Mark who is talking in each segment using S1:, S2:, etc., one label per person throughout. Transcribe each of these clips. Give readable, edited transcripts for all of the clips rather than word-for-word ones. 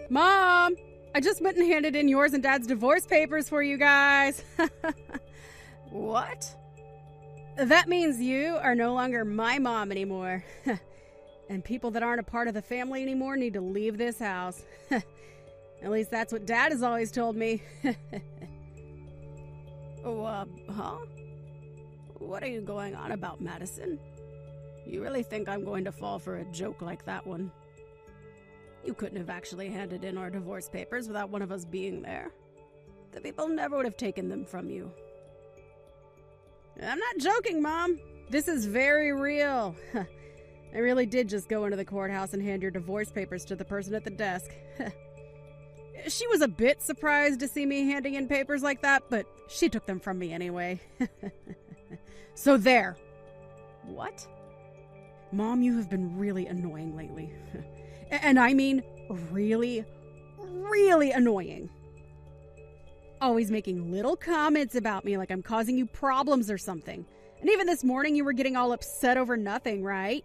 S1: Mom! I just went and handed in yours and Dad's divorce papers for you guys.
S2: What?
S1: That means you are no longer my mom anymore. And people that aren't a part of the family anymore need to leave this house. At least that's what Dad has always told me.
S2: Huh? What are you going on about, Madison? You really think I'm going to fall for a joke like that one? You couldn't have actually handed in our divorce papers without one of us being there. The people never would have taken them from you.
S1: I'm not joking, Mom. This is very real. I really did just go into the courthouse and hand your divorce papers to the person at the desk. She was a bit surprised to see me handing in papers like that, but she took them from me anyway. So there.
S2: What?
S1: Mom, you have been really annoying lately. And I mean really, really annoying. Always making little comments about me like I'm causing you problems or something. And even this morning you were getting all upset over nothing, right?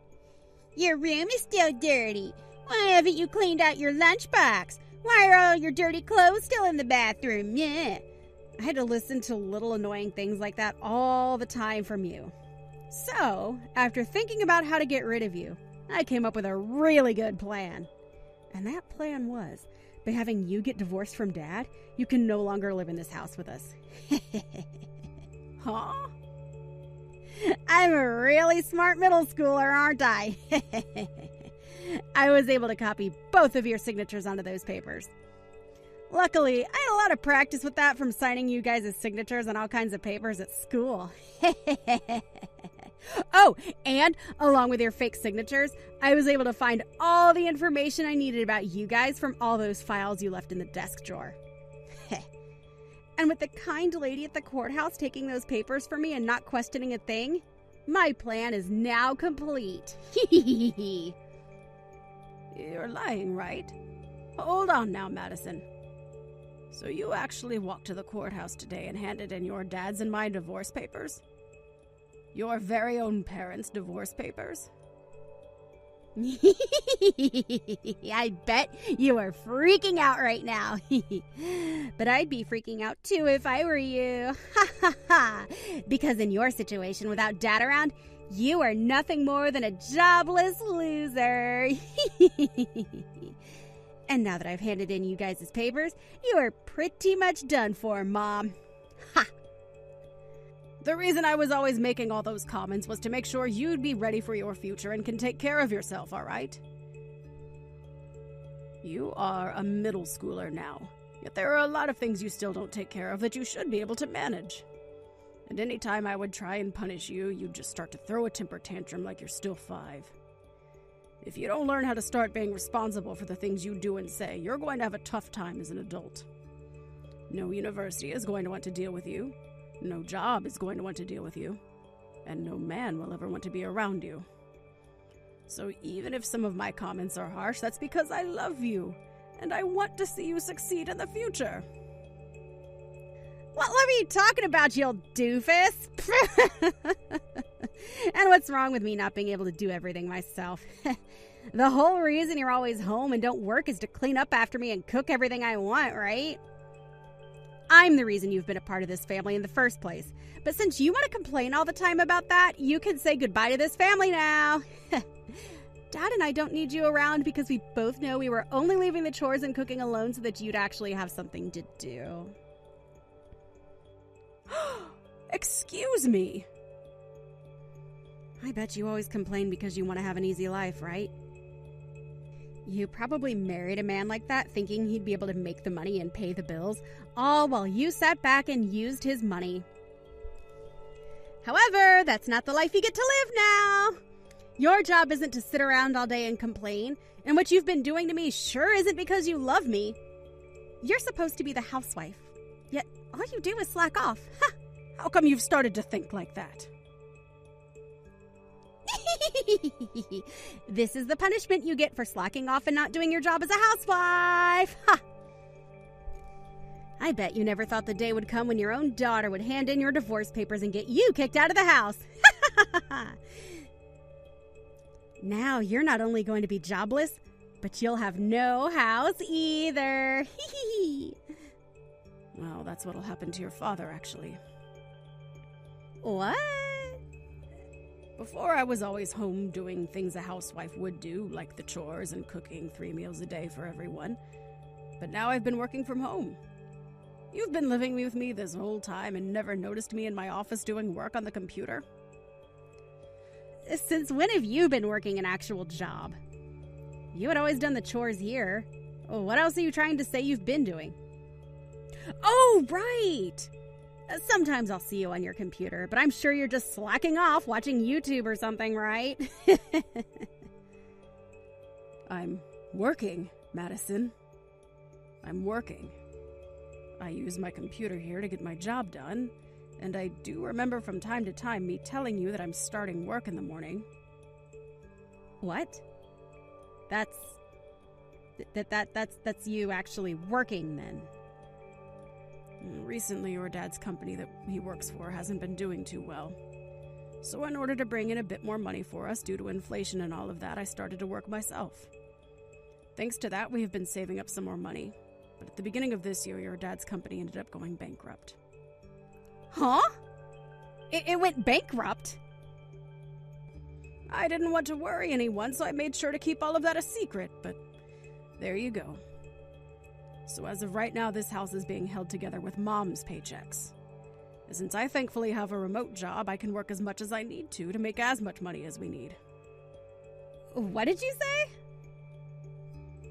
S3: Your room is still dirty. Why haven't you cleaned out your lunchbox? Why are all your dirty clothes still in the bathroom? Yeah.
S1: I had to listen to little annoying things like that all the time from you. So, after thinking about how to get rid of you, I came up with a really good plan. And that plan was, by having you get divorced from Dad, you can no longer live in this house with us.
S2: Huh?
S1: I'm a really smart middle schooler, aren't I? I was able to copy both of your signatures onto those papers. Luckily, I had a lot of practice with that from signing you guys' signatures on all kinds of papers at school. Oh, and along with your fake signatures, I was able to find all the information I needed about you guys from all those files you left in the desk drawer. And with the kind lady at the courthouse taking those papers for me and not questioning a thing, my plan is now complete.
S2: You're lying, right? Hold on now, Madison. So you actually walked to the courthouse today and handed in your dad's and my divorce papers? Your very own parents' divorce papers?
S3: I bet you are freaking out right now. But I'd be freaking out too if I were you. Because in your situation, without Dad around, you are nothing more than a jobless loser. And now that I've handed in you guys' papers, you are pretty much done for, Mom. Ha!
S2: The reason I was always making all those comments was to make sure you'd be ready for your future and can take care of yourself, all right? You are a middle schooler now, yet there are a lot of things you still don't take care of that you should be able to manage. And any time I would try and punish you, you'd just start to throw a temper tantrum like you're still 5. If you don't learn how to start being responsible for the things you do and say, you're going to have a tough time as an adult. No university is going to want to deal with you. No job is going to want to deal with you. And no man will ever want to be around you. So even if some of my comments are harsh, that's because I love you. And I want to see you succeed in the future.
S1: What are you talking about, you old doofus? And what's wrong with me not being able to do everything myself? The whole reason you're always home and don't work is to clean up after me and cook everything I want, right? I'm the reason you've been a part of this family in the first place. But since you want to complain all the time about that, you can say goodbye to this family now. Dad and I don't need you around because we both know we were only leaving the chores and cooking alone so that you'd actually have something to do.
S2: Excuse me.
S1: I bet you always complain because you want to have an easy life, right? You probably married a man like that thinking he'd be able to make the money and pay the bills, all while you sat back and used his money. However, that's not the life you get to live now. Your job isn't to sit around all day and complain, and what you've been doing to me sure isn't because you love me. You're supposed to be the housewife, yet all you do is slack off. Ha!
S2: How come you've started to think like that?
S1: This is the punishment you get for slacking off and not doing your job as a housewife. Ha! I bet you never thought the day would come when your own daughter would hand in your divorce papers and get you kicked out of the house. Now you're not only going to be jobless, But you'll have no house either.
S2: Well, that's what'll happen to your father, actually.
S1: What?
S2: Before, I was always home doing things a housewife would do, like the chores and cooking 3 meals a day for everyone. But now I've been working from home. You've been living with me this whole time and never noticed me in my office doing work on the computer?
S1: Since when have you been working an actual job? You had always done the chores here. What else are you trying to say you've been doing? Oh, right! Sometimes I'll see you on your computer, but I'm sure you're just slacking off watching YouTube or something, right?
S2: I'm working, Madison. I'm working. I use my computer here to get my job done, and I do remember from time to time me telling you that I'm starting work in the morning.
S1: What? That's you actually working then.
S2: Recently, your dad's company that he works for hasn't been doing too well. So in order to bring in a bit more money for us due to inflation and all of that, I started to work myself. Thanks to that, we have been saving up some more money. But at the beginning of this year, your dad's company ended up going bankrupt.
S1: Huh? It went bankrupt?
S2: I didn't want to worry anyone, so I made sure to keep all of that a secret, but there you go. So as of right now, this house is being held together with Mom's paychecks. And since I thankfully have a remote job, I can work as much as I need to make as much money as we need.
S1: What did you say?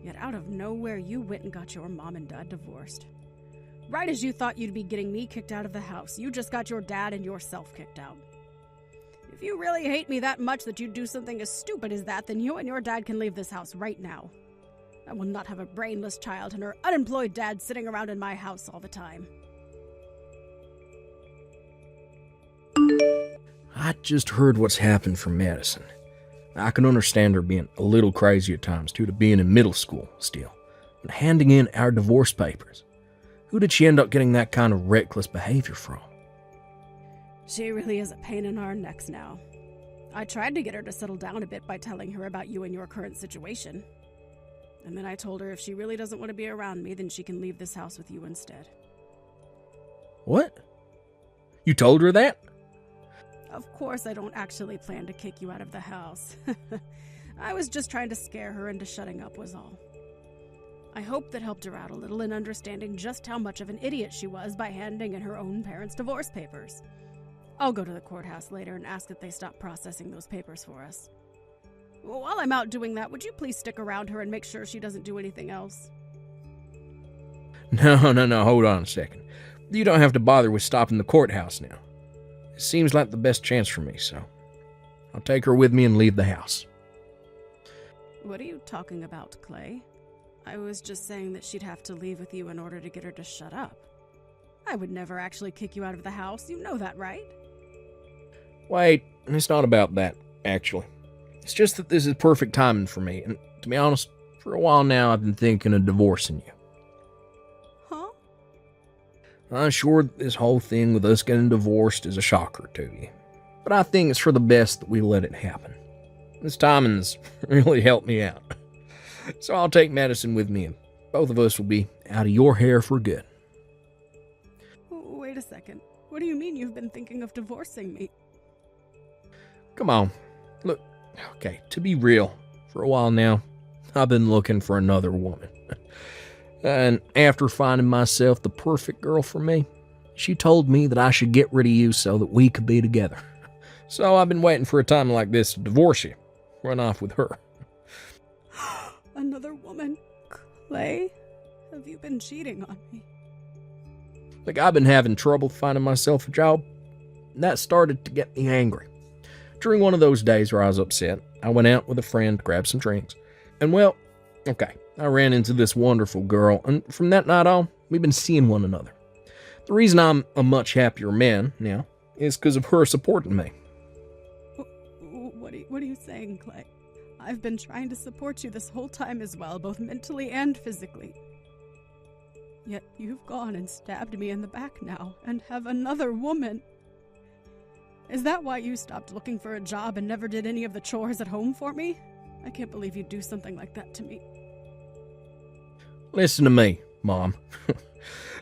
S2: Yet out of nowhere, you went and got your mom and dad divorced. Right as you thought you'd be getting me kicked out of the house, you just got your dad and yourself kicked out. If you really hate me that much that you'd do something as stupid as that, then you and your dad can leave this house right now. I will not have a brainless child and her unemployed dad sitting around in my house all the time.
S4: I just heard what's happened from Madison. I can understand her being a little crazy at times due to being in middle school still, and handing in our divorce papers. Who did she end up getting that kind of reckless behavior from?
S2: She really is a pain in our necks now. I tried to get her to settle down a bit by telling her about you and your current situation. And then I told her if she really doesn't want to be around me, then she can leave this house with you instead.
S4: What? You told her that?
S2: Of course I don't actually plan to kick you out of the house. I was just trying to scare her into shutting up was all. I hope that helped her out a little in understanding just how much of an idiot she was by handing in her own parents' divorce papers. I'll go to the courthouse later and ask that they stop processing those papers for us. While I'm out doing that, would you please stick around her and make sure she doesn't do anything else?
S4: No, hold on a second. You don't have to bother with stopping the courthouse now. It seems like the best chance for me, so I'll take her with me and leave the house.
S2: What are you talking about, Clay? I was just saying that she'd have to leave with you in order to get her to shut up. I would never actually kick you out of the house, you know that, right?
S4: Wait, it's not about that, actually. It's just that this is perfect timing for me, and to be honest, for a while now I've been thinking of divorcing you.
S2: Huh?
S4: I'm sure this whole thing with us getting divorced is a shocker to you, but I think it's for the best that we let it happen. This timing's really helped me out. So I'll take Madison with me, and both of us will be out of your hair for good.
S2: Wait a second. What do you mean you've been thinking of divorcing me?
S4: Come on. Look, okay, to be real, for a while now, I've been looking for another woman. And after finding myself the perfect girl for me, she told me that I should get rid of you so that we could be together. So I've been waiting for a time like this to divorce you, run off with her.
S2: Another woman? Clay? Have you been cheating on me?
S4: Look, I've been having trouble finding myself a job, and that started to get me angry. During one of those days where I was upset, I went out with a friend to grab some drinks. And well, okay, I ran into this wonderful girl, and from that night on, we've been seeing one another. The reason I'm a much happier man now is because of her supporting me.
S2: What are you saying, Clay? I've been trying to support you this whole time as well, both mentally and physically. Yet you've gone and stabbed me in the back now, and have another woman. Is that why you stopped looking for a job and never did any of the chores at home for me? I can't believe you'd do something like that to me.
S4: Listen to me, Mom.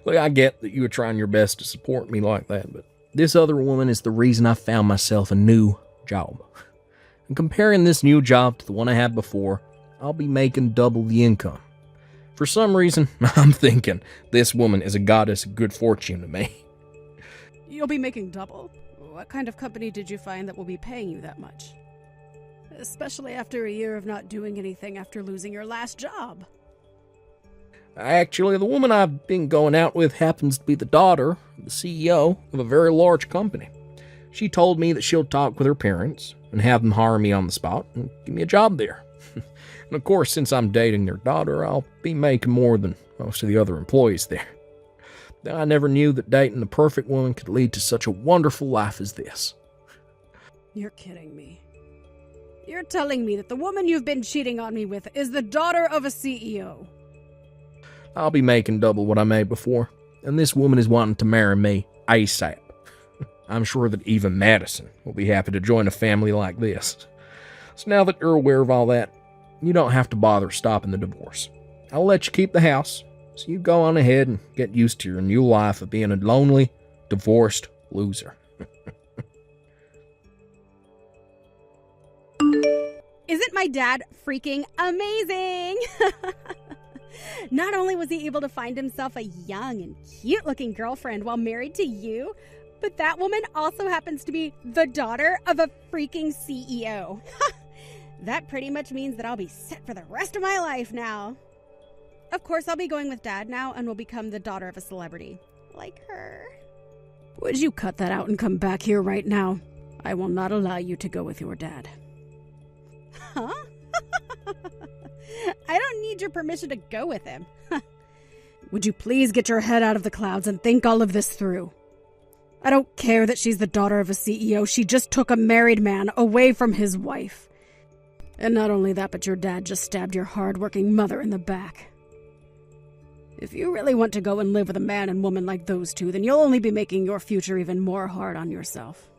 S4: Look, I get that you were trying your best to support me like that, but this other woman is the reason I found myself a new job. And comparing this new job to the one I had before, I'll be making double the income. For some reason, I'm thinking this woman is a goddess of good fortune to me.
S2: You'll be making double? What kind of company did you find that will be paying you that much? Especially after a year of not doing anything after losing your last job.
S4: Actually, the woman I've been going out with happens to be the daughter of the CEO of a very large company. She told me that she'll talk with her parents and have them hire me on the spot and give me a job there. And of course, since I'm dating their daughter, I'll be making more than most of the other employees there. I never knew that dating the perfect woman could lead to such a wonderful life as this.
S2: You're kidding me. You're telling me that the woman you've been cheating on me with is the daughter of a CEO.
S4: I'll be making double what I made before, and this woman is wanting to marry me ASAP. I'm sure that even Madison will be happy to join a family like this. So now that you're aware of all that, you don't have to bother stopping the divorce. I'll let you keep the house, so you go on ahead and get used to your new life of being a lonely, divorced loser.
S1: Isn't my dad freaking amazing? Not only was he able to find himself a young and cute-looking girlfriend while married to you, but that woman also happens to be the daughter of a freaking CEO. That pretty much means that I'll be set for the rest of my life now. Of course, I'll be going with Dad now and will become the daughter of a celebrity. Like her.
S2: Would you cut that out and come back here right now? I will not allow you to go with your dad.
S1: Huh? I don't need your permission to go with him.
S2: Would you please get your head out of the clouds and think all of this through? I don't care that she's the daughter of a CEO. She just took a married man away from his wife. And not only that, but your dad just stabbed your hard-working mother in the back. If you really want to go and live with a man and woman like those two, then you'll only be making your future even more hard on yourself.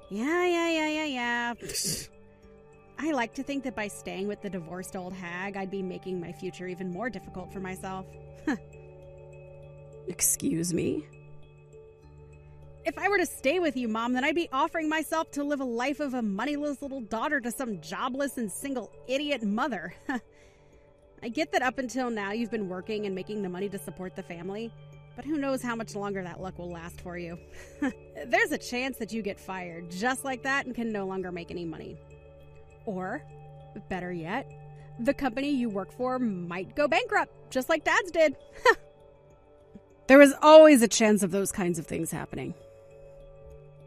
S1: Yeah. I like to think that by staying with the divorced old hag, I'd be making my future even more difficult for myself.
S2: Excuse me?
S1: If I were to stay with you, Mom, then I'd be offering myself to live a life of a moneyless little daughter to some jobless and single idiot mother. I get that up until now you've been working and making the money to support the family, but who knows how much longer that luck will last for you. There's a chance that you get fired just like that and can no longer make any money. Or, better yet, the company you work for might go bankrupt, just like Dad's did.
S2: There is always a chance of those kinds of things happening.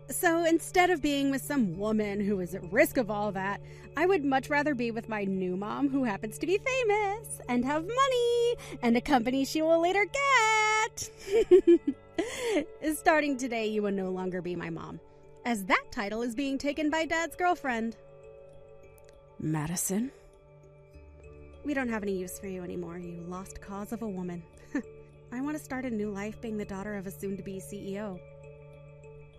S1: So instead of being with some woman who is at risk of all that, I would much rather be with my new mom who happens to be famous and have money and a company she will later get. Starting today, you will no longer be my mom, as that title is being taken by Dad's girlfriend.
S2: Madison?
S1: We don't have any use for you anymore, you lost cause of a woman. I want to start a new life being the daughter of a soon-to-be CEO.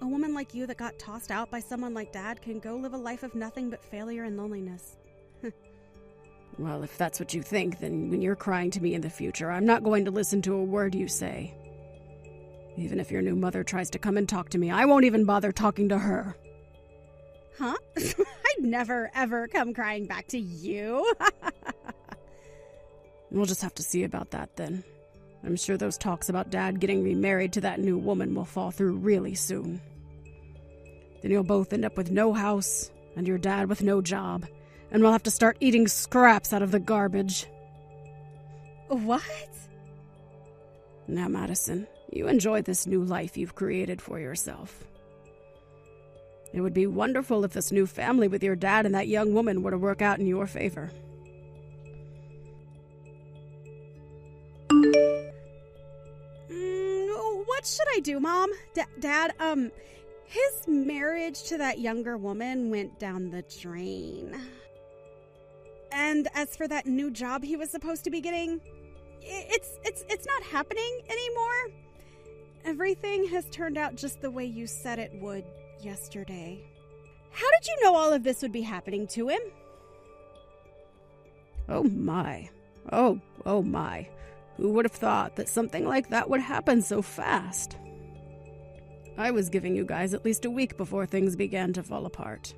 S1: A woman like you that got tossed out by someone like Dad can go live a life of nothing but failure and loneliness.
S2: Well, if that's what you think, then when you're crying to me in the future, I'm not going to listen to a word you say. Even if your new mother tries to come and talk to me, I won't even bother talking to her.
S1: Huh? I'd never, ever come crying back to you.
S2: We'll just have to see about that then. I'm sure those talks about Dad getting remarried to that new woman will fall through really soon. Then you'll both end up with no house, and your dad with no job, and we'll have to start eating scraps out of the garbage.
S1: What?
S2: Now, Madison, you enjoy this new life you've created for yourself. It would be wonderful if this new family with your dad and that young woman were to work out in your favor.
S1: What should I do, Mom? Dad, his marriage to that younger woman went down the drain. And as for that new job he was supposed to be getting, it's not happening anymore. Everything has turned out just the way you said it would yesterday. How did you know all of this would be happening to him?
S2: Oh my. Oh my. Who would have thought that something like that would happen so fast? I was giving you guys at least a week before things began to fall apart.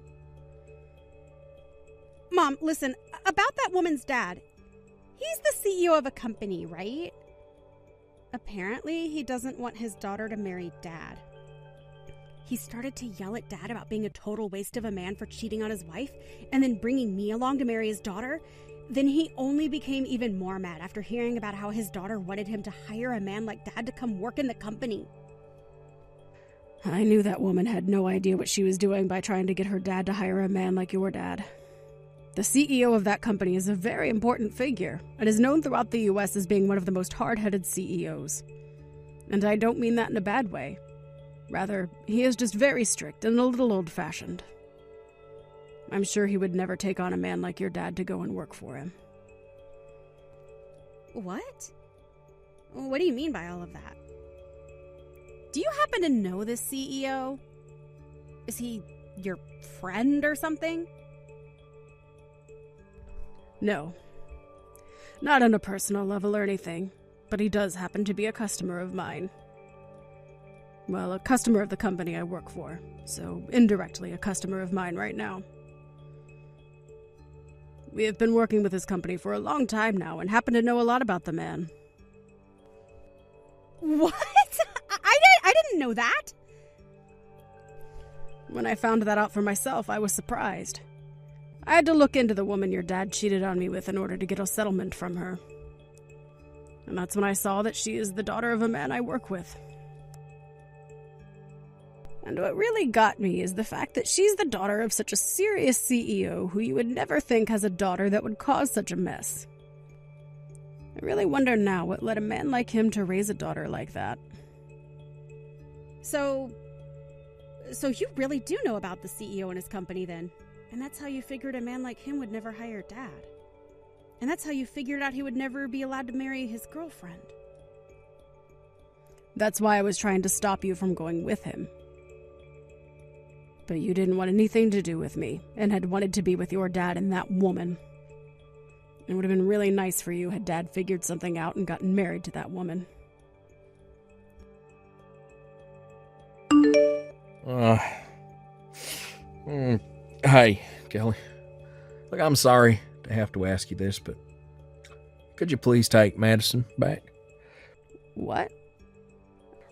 S1: Mom, listen, about that woman's dad. He's the CEO of a company, right? Apparently, he doesn't want his daughter to marry Dad. He started to yell at Dad about being a total waste of a man for cheating on his wife, and then bringing me along to marry his daughter. Then he only became even more mad after hearing about how his daughter wanted him to hire a man like Dad to come work in the company.
S2: I knew that woman had no idea what she was doing by trying to get her dad to hire a man like your dad. The CEO of that company is a very important figure and is known throughout the U.S. as being one of the most hard-headed CEOs. And I don't mean that in a bad way. Rather, he is just very strict and a little old-fashioned. I'm sure he would never take on a man like your dad to go and work for him.
S1: What? What do you mean by all of that? Do you happen to know this CEO? Is he your friend or something?
S2: No. Not on a personal level or anything, but he does happen to be a customer of mine. Well, a customer of the company I work for, so indirectly a customer of mine right now. We have been working with this company for a long time now and happen to know a lot about the man.
S1: What? I didn't know that.
S2: When I found that out for myself, I was surprised. I had to look into the woman your dad cheated on me with in order to get a settlement from her. And that's when I saw that she is the daughter of a man I work with. And what really got me is the fact that she's the daughter of such a serious CEO who you would never think has a daughter that would cause such a mess. I really wonder now what led a man like him to raise a daughter like that.
S1: So you really do know about the CEO and his company then? And that's how you figured a man like him would never hire Dad? And that's how you figured out he would never be allowed to marry his girlfriend?
S2: That's why I was trying to stop you from going with him. But you didn't want anything to do with me, and had wanted to be with your dad and that woman. It would have been really nice for you had Dad figured something out and gotten married to that woman.
S4: Hey, Kelly. Look, I'm sorry to have to ask you this, but could you please take Madison back?
S2: What?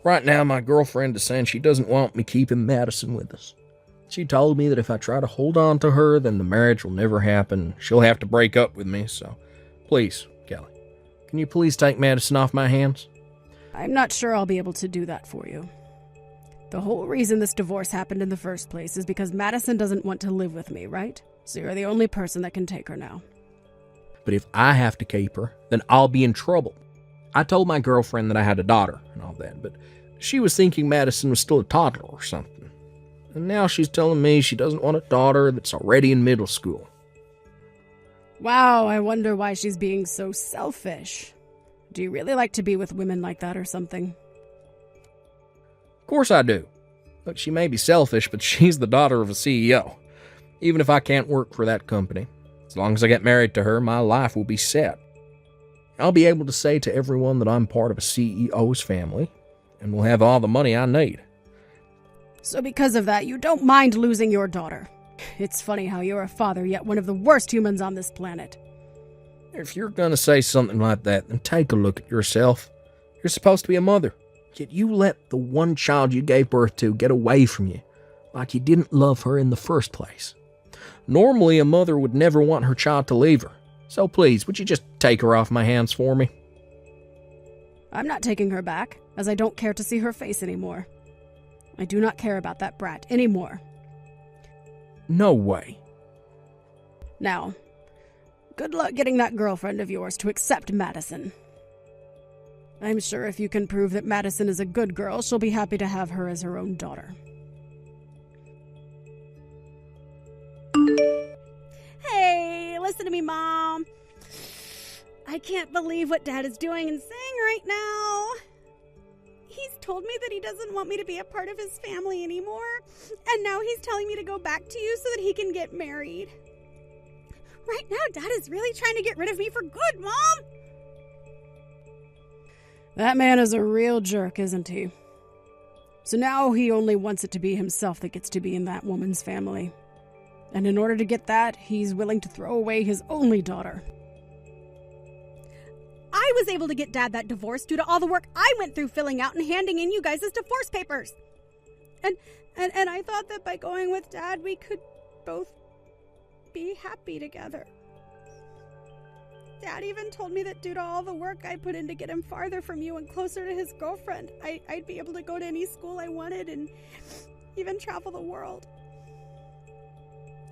S4: Right now, my girlfriend is saying she doesn't want me keeping Madison with us. She told me that if I try to hold on to her, then the marriage will never happen. She'll have to break up with me, so please, Kelly, can you please take Madison off my hands?
S2: I'm not sure I'll be able to do that for you. The whole reason this divorce happened in the first place is because Madison doesn't want to live with me, right? So you're the only person that can take her now.
S4: But if I have to keep her, then I'll be in trouble. I told my girlfriend that I had a daughter and all that, but she was thinking Madison was still a toddler or something. And now she's telling me she doesn't want a daughter that's already in middle school.
S2: Wow, I wonder why she's being so selfish. Do you really like to be with women like that or something?
S4: Of course I do. Look, she may be selfish, but she's the daughter of a CEO. Even if I can't work for that company, as long as I get married to her, my life will be set. I'll be able to say to everyone that I'm part of a CEO's family, and will have all the money I need.
S2: So because of that, you don't mind losing your daughter. It's funny how you're a father, yet one of the worst humans on this planet.
S4: If you're going to say something like that, then take a look at yourself. You're supposed to be a mother, yet you let the one child you gave birth to get away from you, like you didn't love her in the first place. Normally, a mother would never want her child to leave her. So please, would you just take her off my hands for me?
S2: I'm not taking her back, as I don't care to see her face anymore. I do not care about that brat anymore.
S4: No way.
S2: Now, good luck getting that girlfriend of yours to accept Madison. I'm sure if you can prove that Madison is a good girl, she'll be happy to have her as her own daughter.
S1: Hey, listen to me, Mom. I can't believe what Dad is doing and saying right now. He's told me that he doesn't want me to be a part of his family anymore, and now he's telling me to go back to you so that he can get married. Right now, Dad is really trying to get rid of me for good, Mom!
S2: That man is a real jerk, isn't he? So now he only wants it to be himself that gets to be in that woman's family. And in order to get that, he's willing to throw away his only daughter.
S1: I was able to get Dad that divorce due to all the work I went through filling out and handing in you guys' divorce papers. And I thought that by going with Dad, we could both be happy together. Dad even told me that due to all the work I put in to get him farther from you and closer to his girlfriend, I'd be able to go to any school I wanted and even travel the world.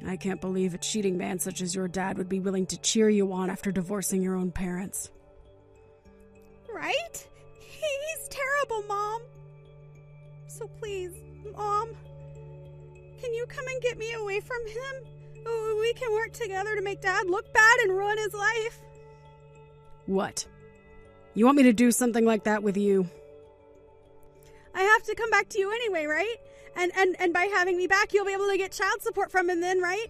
S2: I can't believe a cheating man such as your dad would be willing to cheer you on after divorcing your own parents.
S1: Right? He's terrible, Mom. So please, Mom, can you come and get me away from him? We can work together to make Dad look bad and ruin his life.
S2: What? You want me to do something like that with you?
S1: I have to come back to you anyway, right? And by having me back, you'll be able to get child support from him then, right?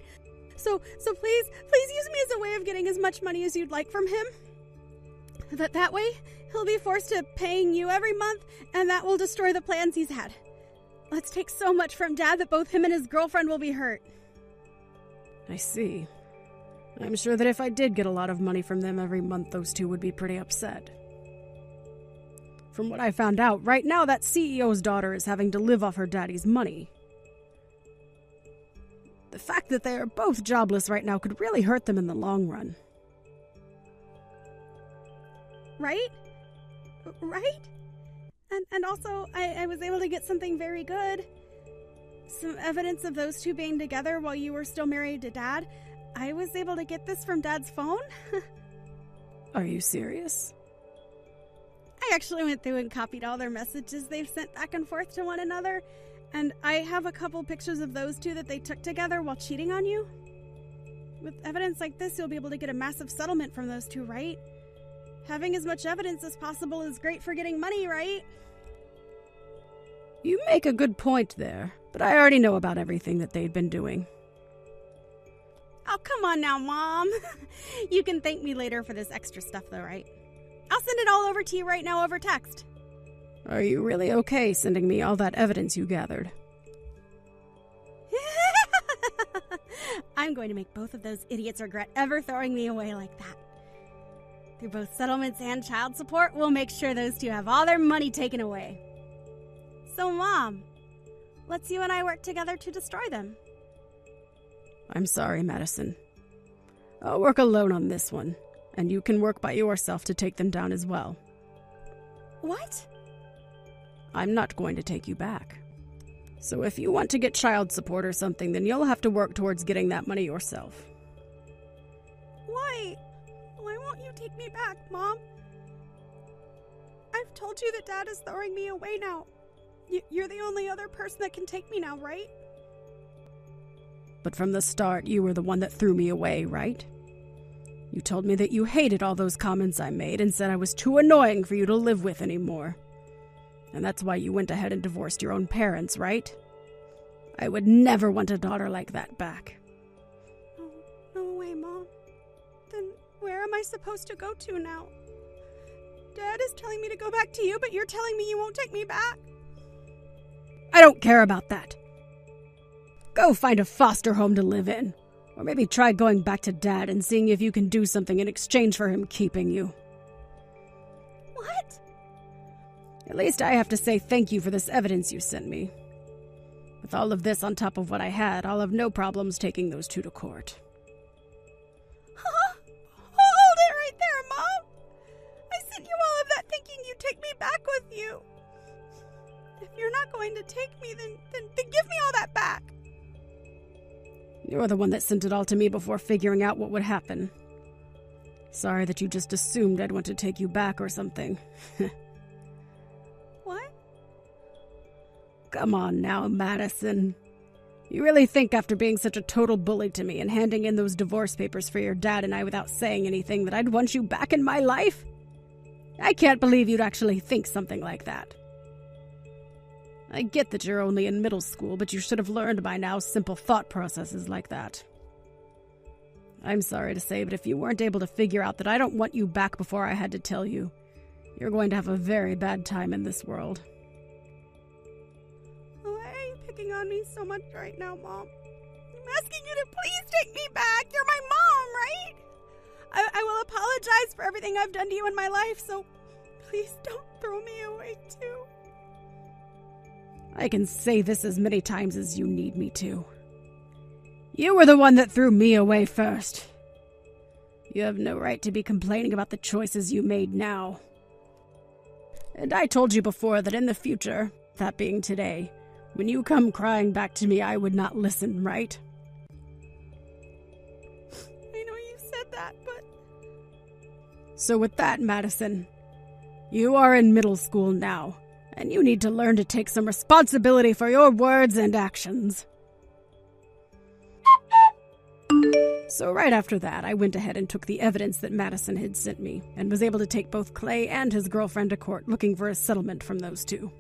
S1: So please use me as a way of getting as much money as you'd like from him. That way, he'll be forced to paying you every month, and that will destroy the plans he's had. Let's take so much from Dad that both him and his girlfriend will be hurt.
S2: I see. I'm sure that if I did get a lot of money from them every month, those two would be pretty upset. From what I found out, right now that CEO's daughter is having to live off her daddy's money. The fact that they are both jobless right now could really hurt them in the long run.
S1: Right? And also, I was able to get something very good. Some evidence of those two being together while you were still married to Dad. I was able to get this from Dad's phone.
S2: Are you serious?
S1: I actually went through and copied all their messages they've sent back and forth to one another, and I have a couple pictures of those two that they took together while cheating on you. With evidence like this, you'll be able to get a massive settlement from those two, right? Having as much evidence as possible is great for getting money, right?
S2: You make a good point there, but I already know about everything that they'd been doing.
S1: Oh, come on now, Mom. You can thank me later for this extra stuff, though, right? I'll send it all over to you right now over text.
S2: Are you really okay sending me all that evidence you gathered?
S1: I'm going to make both of those idiots regret ever throwing me away like that. Through both settlements and child support, we'll make sure those two have all their money taken away. So, Mom, let's you and I work together to destroy them.
S2: I'm sorry, Madison. I'll work alone on this one, and you can work by yourself to take them down as well.
S1: What?
S2: I'm not going to take you back. So if you want to get child support or something, then you'll have to work towards getting that money yourself.
S1: Why? Why won't you take me back, Mom? I've told you that Dad is throwing me away now. You're the only other person that can take me now, right?
S2: But from the start, you were the one that threw me away, right? You told me that you hated all those comments I made and said I was too annoying for you to live with anymore. And that's why you went ahead and divorced your own parents, right? I would never want a daughter like that back.
S1: Oh, no way, Mom. Then where am I supposed to go to now? Dad is telling me to go back to you, but you're telling me you won't take me back.
S2: I don't care about that. Go find a foster home to live in. Or maybe try going back to Dad and seeing if you can do something in exchange for him keeping you.
S1: What?
S2: At least I have to say thank you for this evidence you sent me. With all of this on top of what I had, I'll have no problems taking those two to court.
S1: Huh? Hold it right there, Mom! I sent you all of that thinking you'd take me back with you. If you're not going to take me, then give me all that back.
S2: You're the one that sent it all to me before figuring out what would happen. Sorry that you just assumed I'd want to take you back or something.
S1: What?
S2: Come on now, Madison. You really think after being such a total bully to me and handing in those divorce papers for your dad and I without saying anything that I'd want you back in my life? I can't believe you'd actually think something like that. I get that you're only in middle school, but you should have learned by now simple thought processes like that. I'm sorry to say, but if you weren't able to figure out that I don't want you back before I had to tell you, you're going to have a very bad time in this world.
S1: Why are you picking on me so much right now, Mom? I'm asking you to please take me back. You're my mom, right? I will apologize for everything I've done to you in my life, so please don't throw me away, too.
S2: I can say this as many times as you need me to. You were the one that threw me away first. You have no right to be complaining about the choices you made now. And I told you before that in the future, that being today, when you come crying back to me, I would not listen, right?
S1: I know you said that, but...
S2: So with that, Madison, you are in middle school now, and you need to learn to take some responsibility for your words and actions. So right after that, I went ahead and took the evidence that Madison had sent me, and was able to take both Clay and his girlfriend to court looking for a settlement from those two.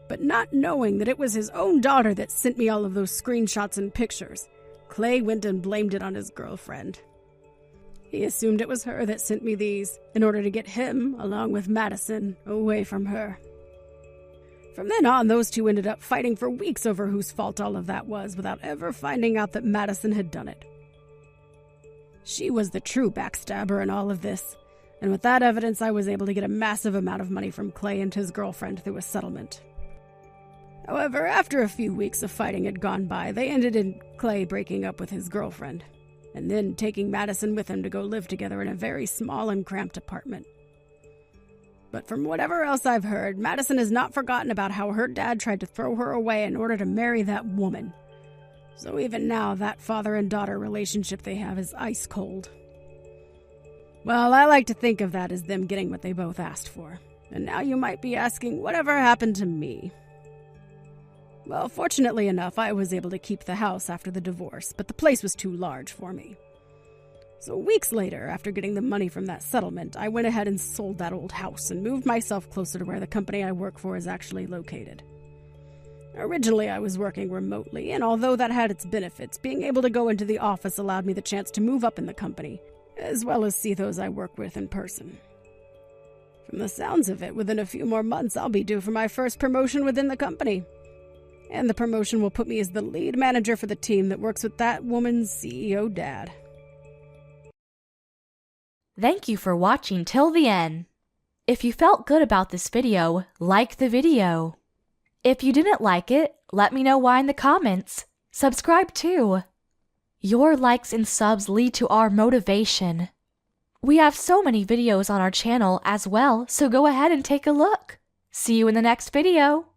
S2: But not knowing that it was his own daughter that sent me all of those screenshots and pictures, Clay went and blamed it on his girlfriend. He assumed it was her that sent me these, in order to get him, along with Madison, away from her. From then on, those two ended up fighting for weeks over whose fault all of that was, without ever finding out that Madison had done it. She was the true backstabber in all of this, and with that evidence I was able to get a massive amount of money from Clay and his girlfriend through a settlement. However, after a few weeks of fighting had gone by, they ended in Clay breaking up with his girlfriend, and then taking Madison with him to go live together in a very small and cramped apartment. But from whatever else I've heard, Madison has not forgotten about how her dad tried to throw her away in order to marry that woman. So even now, that father and daughter relationship they have is ice cold. Well, I like to think of that as them getting what they both asked for. And now you might be asking, whatever happened to me? Well, fortunately enough, I was able to keep the house after the divorce, but the place was too large for me. So weeks later, after getting the money from that settlement, I went ahead and sold that old house and moved myself closer to where the company I work for is actually located. Originally, I was working remotely, and although that had its benefits, being able to go into the office allowed me the chance to move up in the company, as well as see those I work with in person. From the sounds of it, within a few more months, I'll be due for my first promotion within the company. And the promotion will put me as the lead manager for the team that works with that woman's CEO dad.
S5: Thank you for watching till the end. If you felt good about this video, like the video. If you didn't like it, let me know why in the comments. Subscribe too. Your likes and subs lead to our motivation. We have so many videos on our channel as well, so go ahead and take a look. See you in the next video.